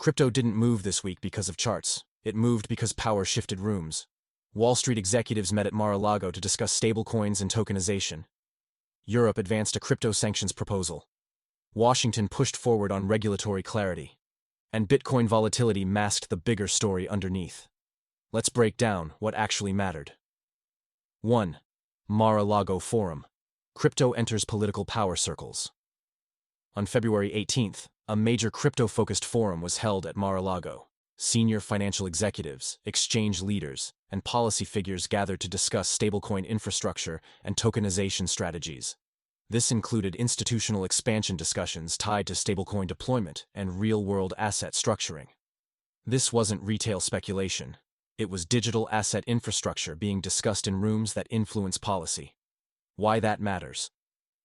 Crypto didn't move this week because of charts. It moved because power shifted rooms. Wall Street executives met at Mar-a-Lago to discuss stablecoins and tokenization. Europe advanced a crypto sanctions proposal. Washington pushed forward on regulatory clarity. And Bitcoin volatility masked the bigger story underneath. Let's break down what actually mattered. 1. Mar-a-Lago Forum. Crypto enters political power circles. On February 18th, a major crypto-focused forum was held at Mar-a-Lago. Senior financial executives, exchange leaders, and policy figures gathered to discuss stablecoin infrastructure and tokenization strategies. This included institutional expansion discussions tied to stablecoin deployment and real-world asset structuring. This wasn't retail speculation. It was digital asset infrastructure being discussed in rooms that influence policy. Why that matters?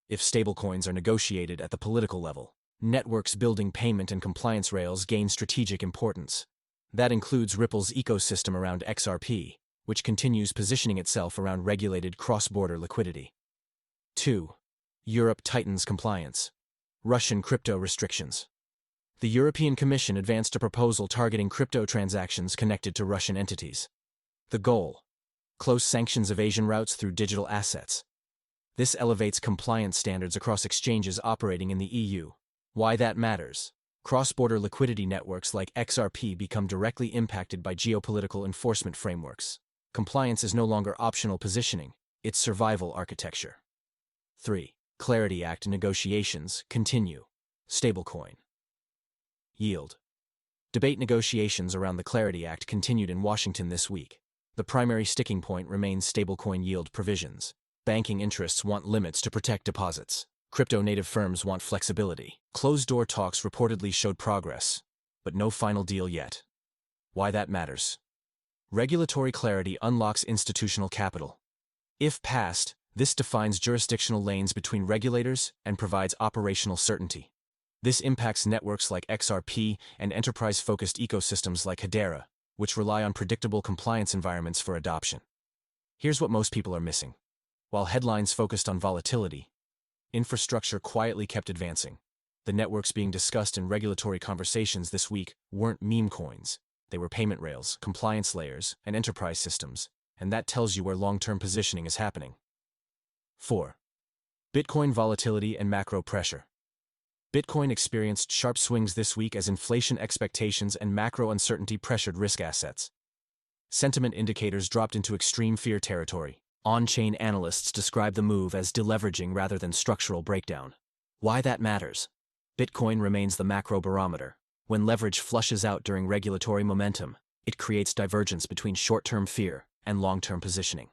If stablecoins are negotiated at the political level, networks building payment and compliance rails gain strategic importance. That includes Ripple's ecosystem around XRP, which continues positioning itself around regulated cross-border liquidity. 2. Europe tightens compliance. Russian crypto restrictions. The European Commission advanced a proposal targeting crypto transactions connected to Russian entities. The goal: close sanctions evasion routes through digital assets. This elevates compliance standards across exchanges operating in the EU. Why that matters? Cross-border liquidity networks like XRP become directly impacted by geopolitical enforcement frameworks. Compliance is no longer optional positioning, it's survival architecture. 3. Clarity Act negotiations continue. Stablecoin. Yield. Debate negotiations around the Clarity Act continued in Washington this week. The primary sticking point remains stablecoin yield provisions. Banking interests want limits to protect deposits. Crypto-native firms want flexibility. Closed-door talks reportedly showed progress, but no final deal yet. Why that matters? Regulatory clarity unlocks institutional capital. If passed, this defines jurisdictional lanes between regulators and provides operational certainty. This impacts networks like XRP and enterprise-focused ecosystems like Hedera, which rely on predictable compliance environments for adoption. Here's what most people are missing. While headlines focused on volatility, infrastructure quietly kept advancing. The networks being discussed in regulatory conversations this week weren't meme coins. They were payment rails, compliance layers, and enterprise systems, and that tells you where long-term positioning is happening. 4. Bitcoin volatility and macro pressure. Bitcoin experienced sharp swings this week as inflation expectations and macro uncertainty pressured risk assets. Sentiment indicators dropped into extreme fear territory. On-chain analysts describe the move as deleveraging rather than structural breakdown. Why that matters? Bitcoin remains the macro barometer. When leverage flushes out during regulatory momentum, it creates divergence between short-term fear and long-term positioning.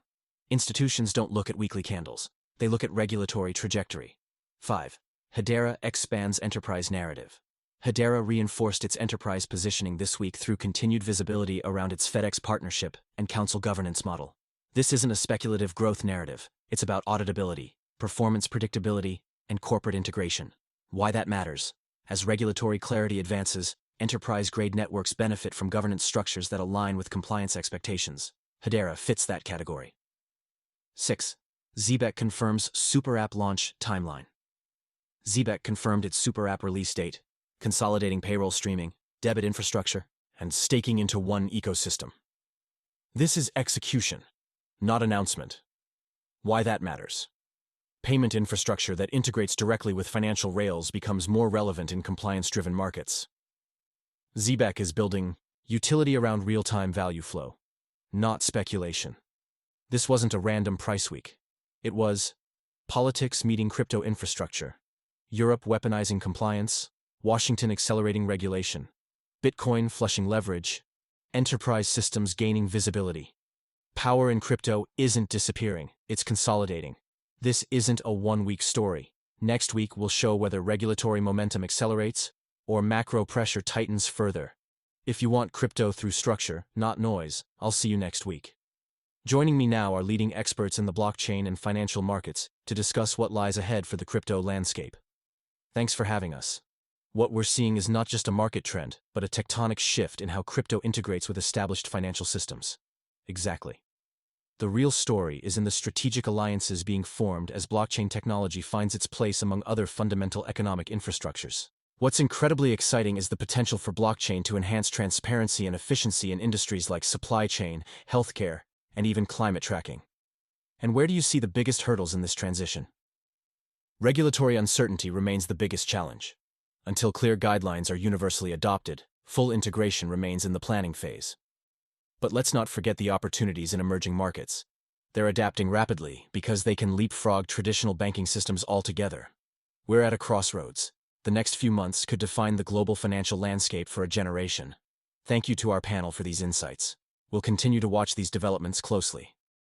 Institutions don't look at weekly candles. They look at regulatory trajectory. 5. Hedera expands enterprise narrative. Hedera reinforced its enterprise positioning this week through continued visibility around its FedEx partnership and council governance model. This isn't a speculative growth narrative. It's about auditability, performance predictability, and corporate integration. Why that matters? As regulatory clarity advances, enterprise-grade networks benefit from governance structures that align with compliance expectations. Hedera fits that category. 6. Zebec confirms SuperApp launch timeline. Zebec confirmed its SuperApp release date, consolidating payroll streaming, debit infrastructure, and staking into one ecosystem. This is execution, not announcement. Why that matters? Payment infrastructure that integrates directly with financial rails becomes more relevant in compliance-driven markets. Zebec is building utility around real-time value flow, not speculation. This wasn't a random price week. It was politics meeting crypto infrastructure, Europe weaponizing compliance, Washington accelerating regulation, Bitcoin flushing leverage, enterprise systems gaining visibility. Power in crypto isn't disappearing, it's consolidating. This isn't a one-week story. Next week will show whether regulatory momentum accelerates or macro pressure tightens further. If you want crypto through structure, not noise, I'll see you next week. Joining me now are leading experts in the blockchain and financial markets to discuss what lies ahead for the crypto landscape. Thanks for having us. What we're seeing is not just a market trend, but a tectonic shift in how crypto integrates with established financial systems. Exactly. The real story is in the strategic alliances being formed as blockchain technology finds its place among other fundamental economic infrastructures. What's incredibly exciting is the potential for blockchain to enhance transparency and efficiency in industries like supply chain, healthcare, and even climate tracking. And where do you see the biggest hurdles in this transition? Regulatory uncertainty remains the biggest challenge. Until clear guidelines are universally adopted, full integration remains in the planning phase. But let's not forget the opportunities in emerging markets. They're adapting rapidly because they can leapfrog traditional banking systems altogether. We're at a crossroads. The next few months could define the global financial landscape for a generation. Thank you to our panel for these insights. We'll continue to watch these developments closely.